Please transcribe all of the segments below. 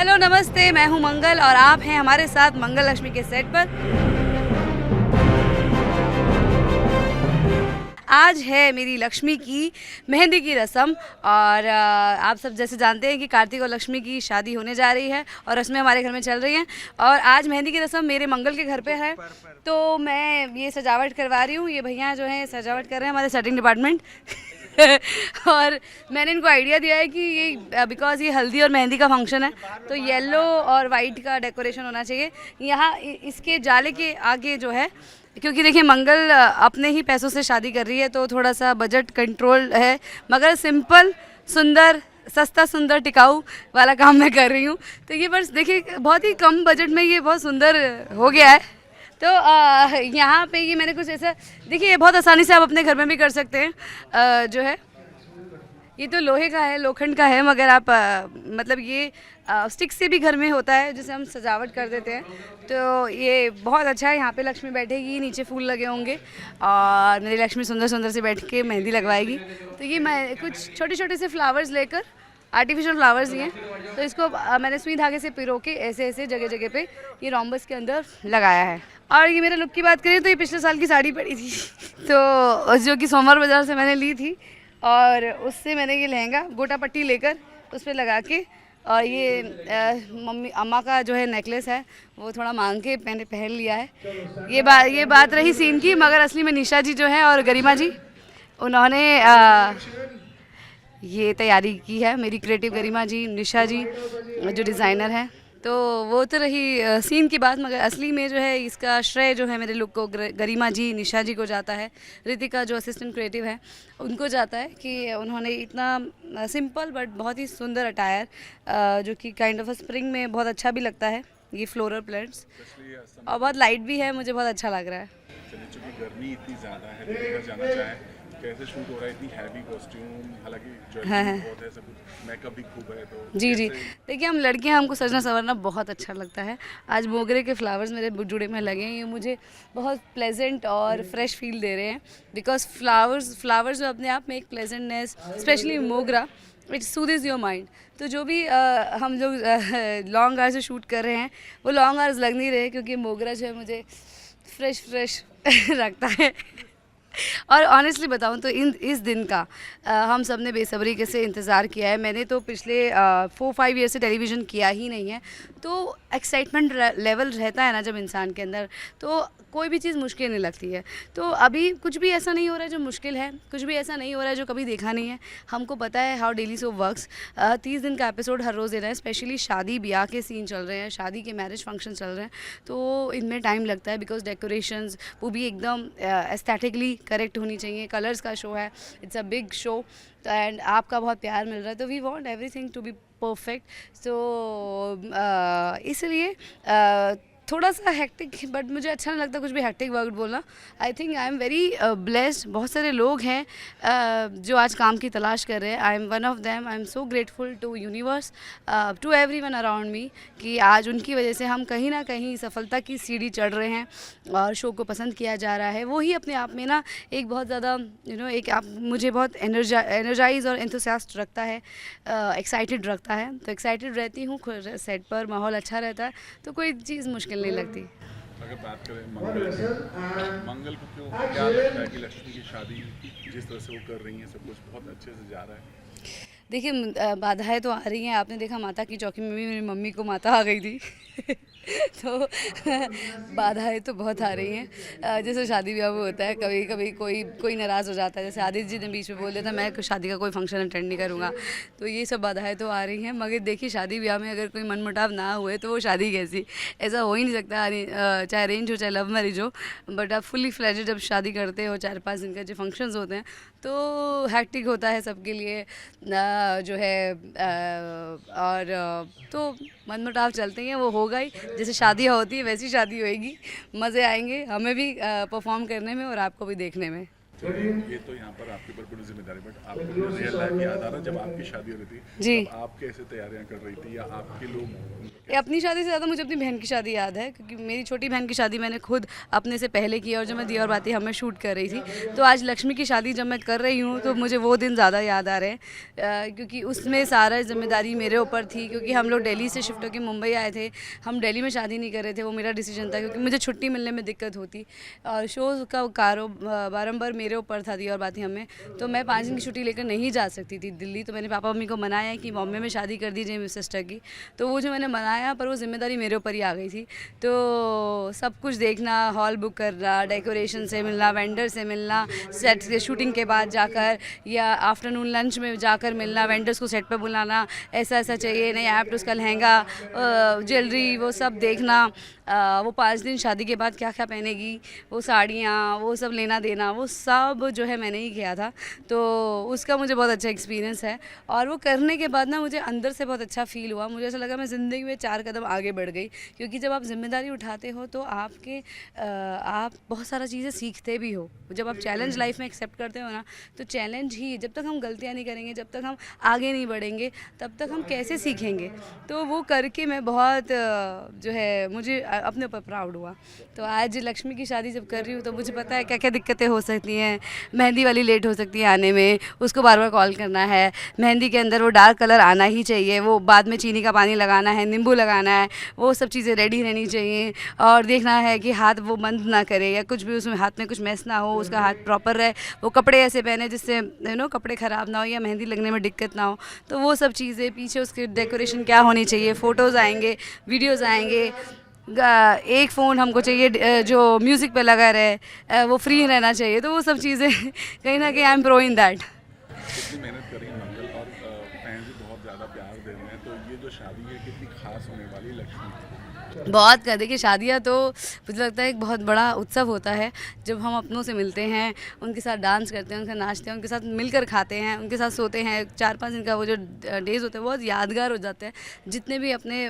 Hello नमस्ते, मैं हूं मंगल और आप हैं हमारे साथ मंगल लक्ष्मी के सेट पर। आज है मेरी लक्ष्मी की मेहंदी की रस्म और आप सब जैसे जानते हैं कि कार्तिक और लक्ष्मी की शादी होने जा रही है और रस्में हमारे घर में चल रही हैं और आज मेहंदी की रस्म मेरे मंगल के घर पे है। तो मैं ये सजावट करवा रही हूँ, ये भैया जो हैं सजावट कर रहे हैं, हमारे सेटिंग डिपार्टमेंट। और मैंने इनको आइडिया दिया है कि ये बिकॉज़ ये हल्दी और मेहंदी का फंक्शन है तो येलो और वाइट का डेकोरेशन होना चाहिए यहाँ इसके जाले के आगे जो है, क्योंकि देखिए मंगल अपने ही पैसों से शादी कर रही है तो थोड़ा सा बजट कंट्रोल है, मगर सिंपल सुंदर सस्ता सुंदर टिकाऊ वाला काम मैं कर रही हूँ। तो ये बस देखिए बहुत ही कम बजट में ये बहुत सुंदर हो गया है। तो यहाँ पे ये मैंने कुछ ऐसा देखिए, ये बहुत आसानी से आप अपने घर में भी कर सकते हैं। जो है ये तो लोहे का है, लोखंड का है, मगर आप मतलब ये स्टिक से भी घर में होता है जिसे हम सजावट कर देते हैं। तो ये बहुत अच्छा है। यहाँ पे लक्ष्मी बैठेगी, नीचे फूल लगे होंगे और मेरी लक्ष्मी सुंदर सुंदर से बैठ के मेहंदी लगवाएगी। तो ये मैं कुछ छोटे छोटे से फ्लावर्स लेकर, आर्टिफिशियल फ्लावर्स ही हैं, तो इसको मैंने सुई धागे से पिरो के ऐसे ऐसे जगह जगह पे ये रोम्बस के अंदर लगाया है। और ये मेरे लुक की बात करें तो ये पिछले साल की साड़ी पड़ी थी तो जो कि सोमवार बाज़ार से मैंने ली थी और उससे मैंने ये लहंगा गोटा पट्टी लेकर उस पर लगा के, और ये मम्मी अम्मा का जो है नेकलेस है वो थोड़ा मांग के मैंने पहन लिया है। ये बात रही सीन की, मगर असली में निशा जी जो है और गरिमा जी उन्होंने ये तैयारी की है। मेरी क्रिएटिव गरिमा जी, निशा जी जो डिज़ाइनर हैं, तो वो तो रही सीन की बात, मगर असली में जो है इसका श्रेय जो है मेरे लुक को गरिमा जी, निशा जी को जाता है। रितिका जो असिस्टेंट क्रिएटिव है उनको जाता है कि उन्होंने इतना सिंपल बट बहुत ही सुंदर अटायर जो कि काइंड ऑफ स्प्रिंग में बहुत अच्छा भी लगता है, ये फ्लोरल प्लांट्स और बहुत लाइट भी है, मुझे बहुत अच्छा लग रहा है। चूँकि गर्मी इतनी ज़्यादा है तो जाना चाहे कैसे शूट हो रहा है, इतनी हैवी कॉस्ट्यूम, हालांकि ज्वेलरी बहुत है, सब कुछ मेकअप भी खूब है, तो जी देखिए हम लड़कियां, हमको सजना संवरना बहुत अच्छा लगता है। आज मोगरे के फ्लावर्स मेरे जुड़े में लगे हैं, ये मुझे बहुत प्लेजेंट और फ्रेश फील दे रहे हैं बिकॉज फ्लावर्स जो अपने आप में एक प्लेजेंटनेस, स्पेशली मोगरा, इट सूदिज योर माइंड। तो जो भी हम लोग लॉन्ग आवर्स से शूट कर रहे हैं वो लॉन्ग आवर्स लग नहीं रहे, क्योंकि मोगरा जो है मुझे फ्रेश रखता है। और ऑनेस्टली बताऊं तो इस दिन का हम सब ने बेसब्री के से इंतज़ार किया है। मैंने तो पिछले 4-5 ईयर से टेलीविज़न किया ही नहीं है, तो एक्साइटमेंट लेवल रहता है ना जब इंसान के अंदर, तो कोई भी चीज़ मुश्किल नहीं लगती है। तो अभी कुछ भी ऐसा नहीं हो रहा है जो मुश्किल है, कुछ भी ऐसा नहीं हो रहा है जो कभी देखा नहीं है। हमको पता है हाउ डेली सोप वर्क्स। 30 दिन का एपिसोड हर रोज़ देना है, स्पेशली शादी ब्याह के सीन चल रहे हैं, शादी के मैरिज फंक्शन चल रहे हैं, तो इनमें टाइम लगता है बिकॉज डेकोरेशंस वो भी एकदम एस्थेटिकली करेक्ट होनी चाहिए। कलर्स का शो है, it's a big show and आपका बहुत प्यार मिल रहा है, तो we want everything to be perfect. So इसलिए थोड़ा सा हेक्टिक, बट मुझे अच्छा नहीं लगता कुछ भी हेक्टिक वर्ड बोलना। I think I am very blessed. बहुत सारे लोग हैं जो आज काम की तलाश कर रहे हैं। I am one of them. I am so grateful to universe, to everyone around me, कि आज उनकी वजह से हम कहीं ना कहीं सफलता की सीढ़ी चढ़ रहे हैं और शो को पसंद किया जा रहा है। वही अपने आप में ना एक बहुत ज़्यादा एक आप मुझे बहुत एनर्जाइज और एंथुसियास्ट रखता है, एक्साइटेड रखता है। तो एक्साइटेड रहती हूँ, सेट पर माहौल अच्छा रहता है तो कोई चीज़ मुश्किल नहीं लगती। अगर बात करें मंगल को क्यों क्या लगता है कि लक्ष्मी की शादी जिस तरह से वो कर रही हैं सब कुछ बहुत अच्छे से जा रहा है? देखिए बाधाएं तो आ रही हैं। आपने देखा माता की चौकी में भी मेरी मम्मी को माता आ गई थी तो बाधाएं तो बहुत आ रही हैं। जैसे शादी ब्याह में होता है, कभी कभी कोई नाराज़ हो जाता है। जैसे आदित्य जी ने बीच में बोल दिया था मैं शादी का कोई फंक्शन अटेंड नहीं करूँगा, तो ये सब बाधाएं तो आ रही हैं। मगर देखिए शादी ब्याह में अगर कोई मनमुटाव ना हुए तो वो शादी कैसी, ऐसा हो ही नहीं सकता। चाहे अरेंज हो चाहे लव मैरिज हो, बट आप फुली फ्लेजेड जब शादी करते हो, 4-5 दिन का जो फंक्शंस होते हैं तो हैक्टिक होता है सबके लिए जो है। और तो मनमुटाव चलते हैं, वो होगा ही। जैसे शादी होती है वैसी शादी होएगी, मज़े आएंगे हमें भी परफॉर्म करने में और आपको भी देखने में। चलिए, ये तो यहाँ पर आपके ऊपर पूरी जिम्मेदारी, बट आपको रियल लाइफ याद आ रहा जब आपकी शादी हो रही थी, जी। तब आप कैसे तैयारियां कर रही थी या आपके लोग ये अपनी शादी से ज़्यादा मुझे अपनी बहन की शादी याद है, क्योंकि मेरी छोटी बहन की शादी मैंने खुद अपने से पहले की और जब मैं दिया और बाती हमें शूट कर रही थी। तो आज लक्ष्मी की शादी जब मैं कर रही हूँ तो मुझे वो दिन ज़्यादा याद आ रहे हैं, क्योंकि उसमें सारा जिम्मेदारी मेरे ऊपर थी, क्योंकि हम लोग दिल्ली से शिफ्ट होकर मुंबई आए थे। हम दिल्ली में शादी नहीं कर रहे थे, वो मेरा डिसीजन था, क्योंकि मुझे छुट्टी मिलने में दिक्कत होती और शोज़ का बारम्बार मेरे ऊपर था दिया और बाती हमें। तो मैं 5 दिन की छुट्टी लेकर नहीं जा सकती थी दिल्ली। तो मैंने पापा मम्मी को मनाया कि बॉम्बे में शादी कर दीजिए मेरी सिस्टर की। तो वो जो मैंने मनाया, पर वो जिम्मेदारी मेरे ऊपर ही आ गई थी। तो सब कुछ देखना, हॉल बुक करना, डेकोरेशन से मिलना, वेंडर से मिलना, सेट से शूटिंग के बाद जाकर या आफ्टरनून लंच में जाकर मिलना, वेंडर्स को सेट पर बुलाना, ऐसा ऐसा चाहिए, नहीं ऐप तो उसका लहंगा, ज्वेलरी, वो सब देखना। वो 5 दिन शादी के बाद क्या क्या पहनेगी, वो साड़ियाँ, वो सब लेना देना, वो सब जो है मैंने ही किया था। तो उसका मुझे बहुत अच्छा एक्सपीरियंस है और वो करने के बाद ना मुझे अंदर से बहुत अच्छा फ़ील हुआ। मुझे ऐसा लगा मैं ज़िंदगी में 4 कदम आगे बढ़ गई, क्योंकि जब आप जिम्मेदारी उठाते हो तो आप बहुत सारा चीज़ें सीखते भी हो। जब आप चैलेंज लाइफ में एक्सेप्ट करते हो ना, तो चैलेंज ही, जब तक हम गलतियाँ नहीं करेंगे, जब तक हम आगे नहीं बढ़ेंगे, तब तक हम कैसे सीखेंगे। तो वो करके मैं बहुत जो है मुझे अपने ऊपर प्राउड हुआ। तो आज लक्ष्मी की शादी जब कर रही हूँ तो मुझे पता है क्या क्या दिक्कतें हो सकती हैं। मेहंदी वाली लेट हो सकती है आने में, उसको बार बार कॉल करना है। मेहंदी के अंदर वो डार्क कलर आना ही चाहिए, वो बाद में चीनी का पानी लगाना है, नींबू लगाना है, वो सब चीज़ें रेडी रहनी चाहिए। और देखना है कि हाथ वो बंद ना करे या कुछ भी उसमें हाथ में कुछ मैस ना हो, उसका हाथ प्रॉपर रहे। वो कपड़े ऐसे पहने जिससे कपड़े ख़राब ना हो या मेहंदी लगने में दिक्कत ना हो। तो वो सब चीज़ें, पीछे उसके डेकोरेशन क्या होनी चाहिए, फ़ोटोज़ आएंगे, वीडियोज़ आएंगे। एक फ़ोन हमको चाहिए जो म्यूज़िक पे लगा रहे, वो फ्री रहना चाहिए। तो वो सब चीज़ें कहीं ना कहीं I am pro in that. कितनी मेहनत करी है मंगल, और फैंस भी बहुत ज़्यादा प्यार दे रहे हैं, तो ये जो शादी है कितनी खास होने वाली है लक्ष्मी की? बहुत कर देखिए, शादियाँ तो मुझे लगता है एक बहुत बड़ा उत्सव होता है। जब हम अपनों से मिलते हैं, उनके साथ डांस करते हैं, उनके साथ नाचते हैं, उनके साथ मिलकर खाते हैं, उनके साथ सोते हैं, 4-5 दिन का वो जो डेज़ होते हैं बहुत यादगार हो जाते हैं। जितने भी अपने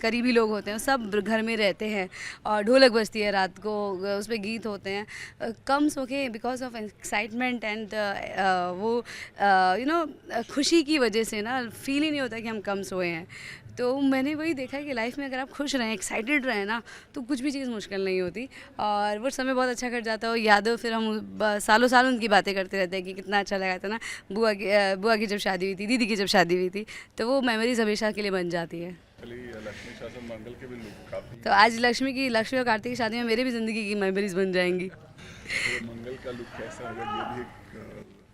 करीबी लोग होते हैं सब घर में रहते हैं और ढोलक बजती है रात को, उस पर गीत होते हैं। कम सो के बिकॉज ऑफ एक्साइटमेंट एंड वो खुशी की वजह से ना फील ही नहीं होता कि हम कम सोए हैं। तो मैंने वही देखा है कि लाइफ में अगर आप खुश रहें, एक्साइटेड रहें ना, तो कुछ भी चीज़ मुश्किल नहीं होती और वो समय बहुत अच्छा कट जाता है। और यादों फिर हम सालों साल उनकी बातें करते रहते हैं कि कितना अच्छा लगा था ना बुआ की जब शादी हुई थी, दीदी की जब शादी हुई थी। तो वो मेमोरीज हमेशा के लिए बन जाती है। लक्ष्मी शासन मंगल के भी लुक काफ़ी, तो आज लक्ष्मी और कार्तिक की शादी में मेरी भी ज़िंदगी की मेमोरीज बन जाएंगी। तो मंगल का लुक कैसा होगा ये भी एक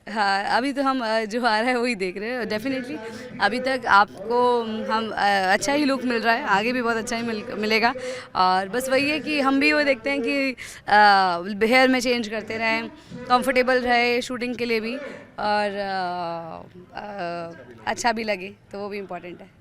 हाँ, अभी तो हम जो आ रहा है वही देख रहे हैं। डेफिनेटली अभी तक आपको हम अच्छा ही लुक मिल रहा है, आगे भी बहुत अच्छा ही मिलेगा। और बस वही है कि हम भी वो देखते हैं कि हेयर में चेंज करते रहें, कंफर्टेबल रहे शूटिंग के लिए भी और अच्छा भी लगे, तो वो भी इम्पोर्टेंट है।